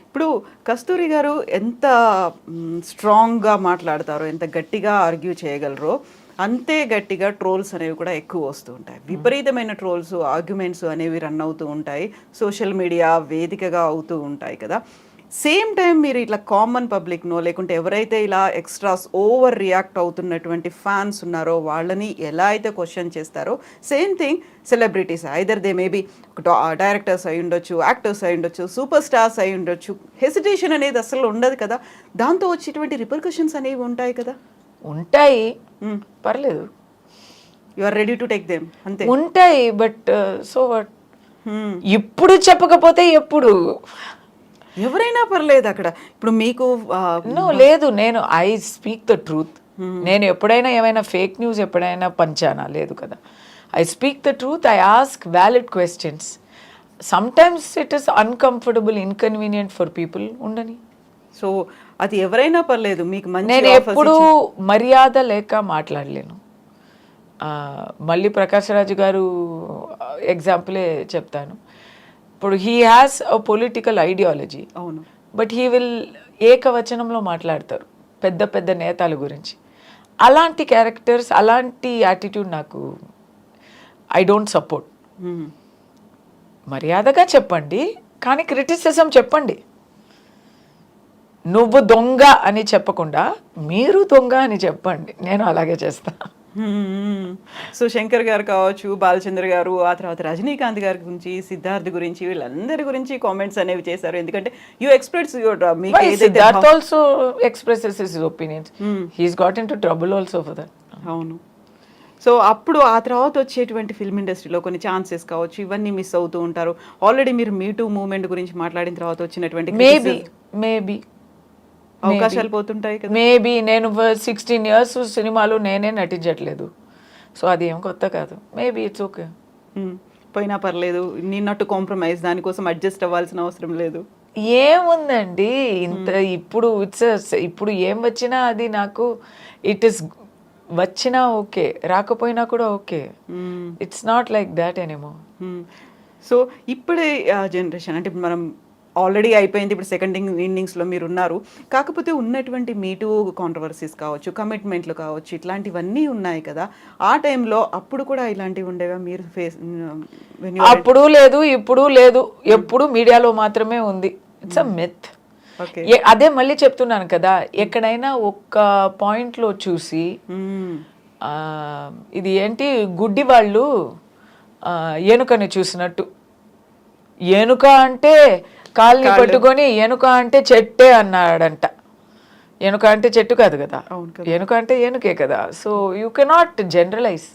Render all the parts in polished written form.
ఇప్పుడు కస్తూరి గారు ఎంత స్ట్రాంగ్‌గా మాట్లాడతారో, ఎంత గట్టిగా ఆర్గ్యూ చేయగలరో, అంతే గట్టిగా ట్రోల్స్ అనేవి కూడా ఎక్కువ వస్తూ ఉంటాయి. విపరీతమైన ట్రోల్స్, ఆర్గ్యుమెంట్స్ అనేవి రన్ అవుతూ ఉంటాయి. సోషల్ మీడియా వేదికగా అవుతూ ఉంటాయి కదా! సేమ్ టైమ్ మీరు ఇట్లా కామన్ పబ్లిక్‌నో లేకుంటే ఎవరైతే ఇలా ఎక్స్‌ట్రాస్ ఓవర్ రియాక్ట్ అవుతున్నటువంటి ఫ్యాన్స్ ఉన్నారో వాళ్ళని ఎలా అయితే క్వెషన్ చేస్తారో, same thing celebrities either they maybe directors అయ్యుండొచ్చు, యాక్టర్స్ అయ్యుండొచ్చు, సూపర్ స్టార్స్ అయ్యుండొచ్చు. హెసిటేషన్ అనేది అస్సలు ఉండదు కదా! దాంతో వచ్చేటువంటి రిపర్కషన్స్ అనేవి ఉంటాయి కదా! ఉంటాయి, హ్మ్. పర్లేదు. You are ready to take them అంతే. ఉంటాయి, బట్ సో వాట్? హ్మ్. ఇప్పుడు చెప్పకపోతే ఎప్పుడు? ఎవరైనా పర్లేదక్కడ. ఇప్పుడు మీకు నో, లేదు, నేను ఐ స్పీక్ ద ట్రూత్. నేను ఎప్పుడైనా ఏమైనా ఫేక్ న్యూస్ ఎప్పుడైనా పంచానా? లేదు కదా. I speak the truth, I ask valid questions. Sometimes it is uncomfortable, inconvenient for people, ఉండని. సో, అది ఎవరైనా పర్లేదు. మీకు మంచి నేను ఆఫర్స్ ఎప్పుడూ ఇచ్చి మర్యాద లేక మాట్లాడలేను. మళ్ళీ ప్రకాష్ రాజు గారు ఎగ్జాంపులే చెప్తాను. ఇప్పుడు he has a political ideology, అవును. బట్ హీ విల్ ఏకవచనంలో మాట్లాడతారు పెద్ద పెద్ద నేతల గురించి. అలాంటి క్యారెక్టర్స్, అలాంటి యాటిట్యూడ్ నాకు ఐ డోంట్ సపోర్ట్. హ్మ్. మర్యాదగా చెప్పండి, కానీ క్రిటిసిజం చెప్పండి. నువ్వు దొంగ అని చెప్పకుండా మీరు దొంగ అని చెప్పండి. నేను అలాగే చేస్తాను. సో, శంకర్ గారు కావచ్చు, బాలచంద్ర గారు, ఆ తర్వాత రజనీకాంత్ గారి గురించి, సిద్ధార్థ్ గురించి వీళ్ళందరి గురించి కామెంట్స్ అనేవి చేశారు. ఎందుకంటే యూ ఎక్స్‌ప్రెస్ యువర్ మీకు ఏదైతే Siddharth also expresses his opinions. He's got into trouble also for that. అవును. సో, అప్పుడు ఆ తర్వాత వచ్చేటువంటి ఫిల్మ్ ఇండస్ట్రీలో కొన్ని ఛాన్సెస్ కావచ్చు, ఇవన్నీ మిస్ అవుతూ ఉంటారు. ఆల్రెడీ మీరు మీ టూ మూవ్‌మెంట్ గురించి మాట్లాడిన తర్వాత వచ్చినటువంటి మేబీ మేబీ అవకాశాలు పోతుంటాయి కదా! మేబీ నేను 16 ఇయర్స్ సినిమాలో నేనే నటించట్లేదు, సో అది ఏం కొత్త కాదు. Maybe it's okay. పోయినా పర్లేదు. నీడ్ నాట్ టు కాంప్రమైజ్ దానికోసం అడ్జస్ట్ అవ్వాల్సిన అవసరం లేదు. ఏముందండి ఇంత ఇప్పుడు ఇప్పుడు ఏం వచ్చినా అది నాకు ఇట్ ఇస్ వచ్చినా ఓకే, రాకపోయినా కూడా okay. It's not like that anymore. So, ఇప్పుడే జనరేషన్ అంటే ఇప్పుడు మనం ఆల్రెడీ అయిపోయింది. ఇప్పుడు సెకండ్ ఇన్నింగ్స్‌లో మీరున్నారు. కాకపోతే ఉన్నటువంటి మీటూ కాంట్రోవర్సీస్ కావచ్చు, కమిట్మెంట్‌లు కావచ్చు, ఇట్లాంటివన్నీ ఉన్నాయి కదా! ఆ టైంలో అప్పుడు కూడా ఇలాంటివి ఉండేవా? మీరు వెన్ యూ ఆర్ అప్పుడు లేదు, ఇప్పుడు లేదు, ఎప్పుడు మీడియాలో మాత్రమే ఉంది. It's a myth. ఓకే. అదే మళ్ళీ చెప్తున్నాను కదా, ఎక్కడైనా ఒక్క పాయింట్లో చూసి ఇది ఏంటి గుడ్డి వాళ్ళు ఏనుకని చూసినట్టు, ఏనుక అంటే కాళ్ళని పట్టుకొని ఏనుక అంటే చెట్టే అన్నాడంట. ఏనుక అంటే చెట్టు కాదు కదా, ఏనుక అంటే ఏనుకే కదా. So you cannot generalize.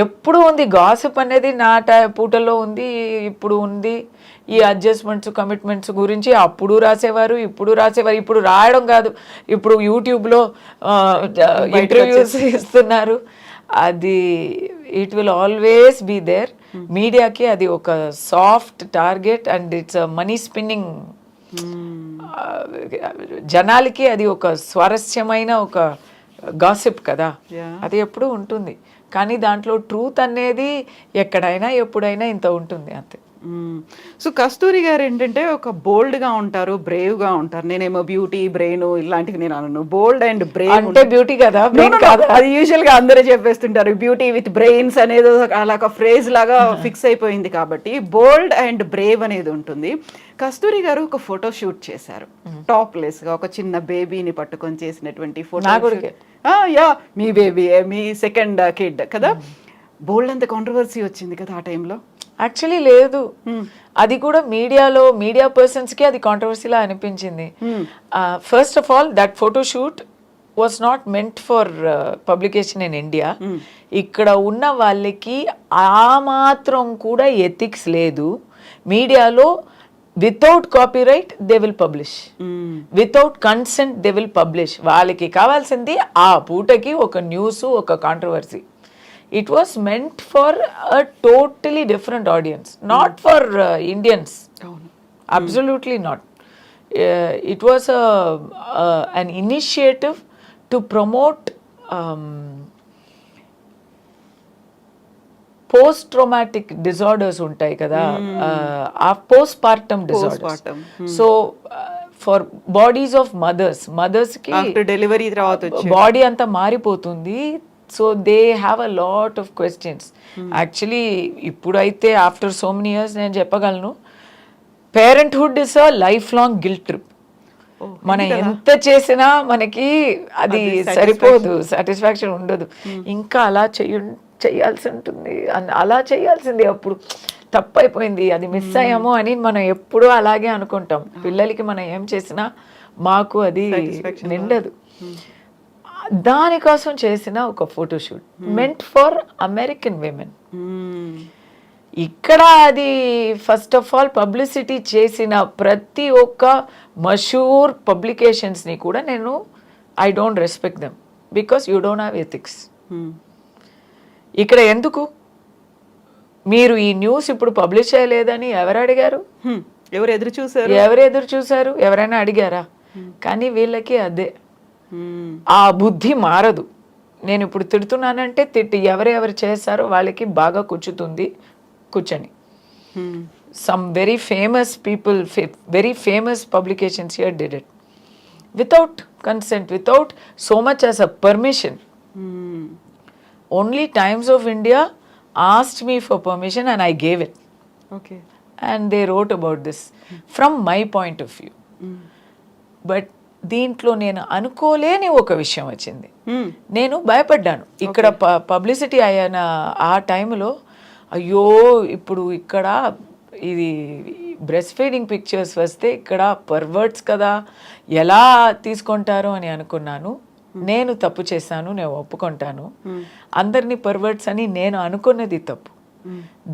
ఎప్పుడు ఉంది గాసిప్ అనేది, నా పూటలో ఉంది, ఇప్పుడు ఉంది. ఈ అడ్జస్ట్మెంట్స్, కమిట్మెంట్స్ గురించి అప్పుడు రాసేవారు, ఇప్పుడు రాసేవారు. ఇప్పుడు రాయడం కాదు, ఇప్పుడు యూట్యూబ్లో ఇంటర్వ్యూస్ ఇస్తున్నారు. అది it will always be there. మీడియాకి అది ఒక soft target and it's money spinning. జనాలకి అది ఒక స్వారస్యమైన ఒక గాసిప్ కదా, అది ఎప్పుడూ ఉంటుంది. కానీ దాంట్లో ట్రూత్ అనేది ఎక్కడైనా ఎప్పుడైనా ఇంత ఉంటుంది అంతే. సో, కస్తూరి గారు ఏంటంటే ఒక బోల్డ్‌గా ఉంటారు, బ్రేవ్‌గా ఉంటారు. నేనేమో బ్యూటీ, బ్రెయిన్ ఇలాంటివి నేను అనను. బోల్డ్ అండ్ బ్రేవ్ అంటే బ్యూటీ కదా, బ్రెయిన్ కాదా? అది యూజువల్‌గా అందరూ చెప్పేస్తుంటారు. బ్యూటీ విత్ బ్రెయిన్స్ అనేది అలా ఒక ఫ్రేజ్ లాగా ఫిక్స్ అయిపోయింది కాబట్టి బోల్డ్ అండ్ బ్రేవ్ అనేది ఉంటుంది. కస్తూరి గారు ఒక ఫోటో షూట్ చేశారు. టాప్‌లెస్‌గా ఒక చిన్న బేబీని పట్టుకొని చేసినటువంటి ఫోటో షూట్. యాహ్! మీ బేబీ, మీ సెకండ్ కిడ్ కదా! బోల్డ్ అంత కాంట్రోవర్సీ వచ్చింది కదా ఆ టైంలో. యాక్చువల్లీ లేదు, అది కూడా మీడియా పర్సన్స్కి అది కాంట్రవర్సీలా అనిపించింది. First of all that photoshoot was not meant for publication in India. ఇక్కడ ఉన్న వాళ్ళకి ఆ మాత్రం కూడా ఎథిక్స్ లేదు. మీడియాలో without copyright they will publish, without consent they will publish. వాళ్ళకి కావాల్సింది ఆ పూటకి ఒక న్యూస్, ఒక controversy. It was meant for a totally different audience, not for Indians. Absolutely not. It was an initiative to promote post traumatic disorders ఉంటాయి కదా, ఆ postpartum disorders. Postpartum. So for bodies of మదర్స్కి after delivery తర్వాత వచ్చే body అంతా మారిపోతుంది. So they have a lot of questions. Actually ఇప్పుడైతే after so many years నేను చెప్పగలను, parenthood is a life long guilt trip. మనం ఎంత చేసినా మనకి అది సరిపోదు, సాటిస్ఫాక్షన్ ఉండదు. ఇంకా అలా చేయాల్సి ఉంటుంది, అలా చేయాల్సింది, అప్పుడు తప్పైపోయింది, అది మిస్ అయ్యాము అని మనం ఎప్పుడూ అలాగే అనుకుంటాం. పిల్లలకి మనం ఏం చేసినా మాకు అది నిండదు. దానికోసం చేసిన ఒక photoshoot meant for American women. ఇక్కడ అది ఫస్ట్ ఆఫ్ ఆల్ పబ్లిసిటీ చేసిన ప్రతి ఒక్క మషూర్ పబ్లికేషన్స్ని కూడా నేను I don't respect them because you don't have ethics. ఇక్కడ ఎందుకు మీరు ఈ న్యూస్ ఇప్పుడు పబ్లిష్ చేయలేదని ఎవరు అడిగారు? ఎవరు ఎదురు చూసారు? ఎవరైనా అడిగారా? కానీ వీళ్ళకి అదే ఆ బుద్ధి మారదు. నేను ఇప్పుడు తిడుతున్నానంటే ఎవరెవరు చేస్తారో వాళ్ళకి బాగా కూర్చుతుంది, కూర్చొని. Some very famous people, very famous publications here did it without consent, without so much as a permission. Only Times of India asked me for permission and I gave it. Okay. And they wrote about this from my point of view. But దీంట్లో నేను అనుకోలేని ఒక విషయం వచ్చింది. నేను భయపడ్డాను. ఇక్కడ publicity అయిన ఆ టైంలో, అయ్యో ఇప్పుడు ఇక్కడ ఇది బ్రెస్ట్ ఫీడింగ్ పిక్చర్స్ వస్తే ఇక్కడ పర్వర్ట్స్ కదా, ఎలా తీసుకుంటారు అని అనుకున్నాను. నేను తప్పు చేశాను, నేను ఒప్పుకుంటాను. అందరినీ పర్వర్ట్స్ అని నేను అనుకున్నది తప్పు.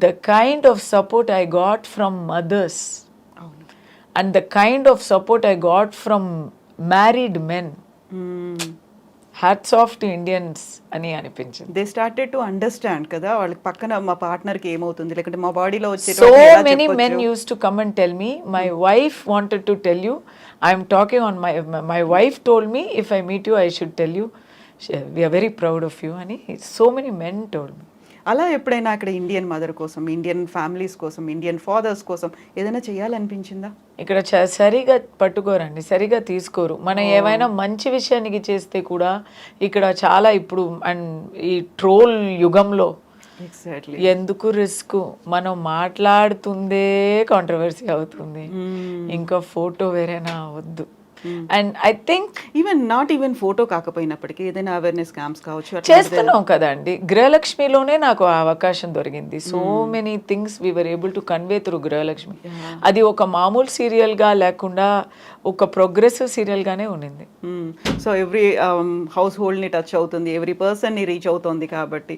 The kind of support I got from mothers and the kind of support I got from married men, hats off to Indians అని అనిపించింది. దే స్టార్టెడ్ టు అండర్స్టాండ్ కదా, వాళ్ళకి పక్కన మా పార్ట్నర్కి ఏమవుతుంది, లేకుంటే మా బాడీలో వచ్చే so many men used to come and tell me, my wife wanted to tell you, I'm talking on my wife told me if I meet you I should tell you, we're very proud of you అని so many men told me. అలా ఎప్పుడైనా అక్కడ Indian mother కోసం, Indian families కోసం, Indian fathers కోసం ఏదైనా చేయాలనిపించిందా? ఇక్కడ సరిగా పట్టుకోరండి, సరిగా తీసుకోరు. మనం ఏమైనా మంచి విషయానికి చేస్తే కూడా ఇక్కడ చాలా ఇప్పుడు అండ్ ఈ ట్రోల్ యుగంలో ఎగ్జాక్ట్లీ ఎందుకు రిస్క్, మనం మాట్లాడుతుందే కాంట్రవర్సీ అవుతుంది, ఇంకా ఫోటో వేరేనా వద్దు. And I think not even photo కాకపోయినప్పటికీ ఏదైనా అవేర్నెస్ క్యాంప్స్ కావచ్చు చేస్తున్నాం కదండి. గృహలక్ష్మిలోనే నాకు ఆ అవకాశం దొరికింది. So many things we were able to convey through Gruhalakshmi. అది ఒక మామూలు సీరియల్గా లేకుండా ఒక ప్రోగ్రెసివ్ సీరియల్గానే ఉండింది. సో ఎవ్రీ హౌస్ హోల్డ్ని టచ్ అవుతుంది, ఎవ్రీ పర్సన్ని రీచ్ అవుతుంది కాబట్టి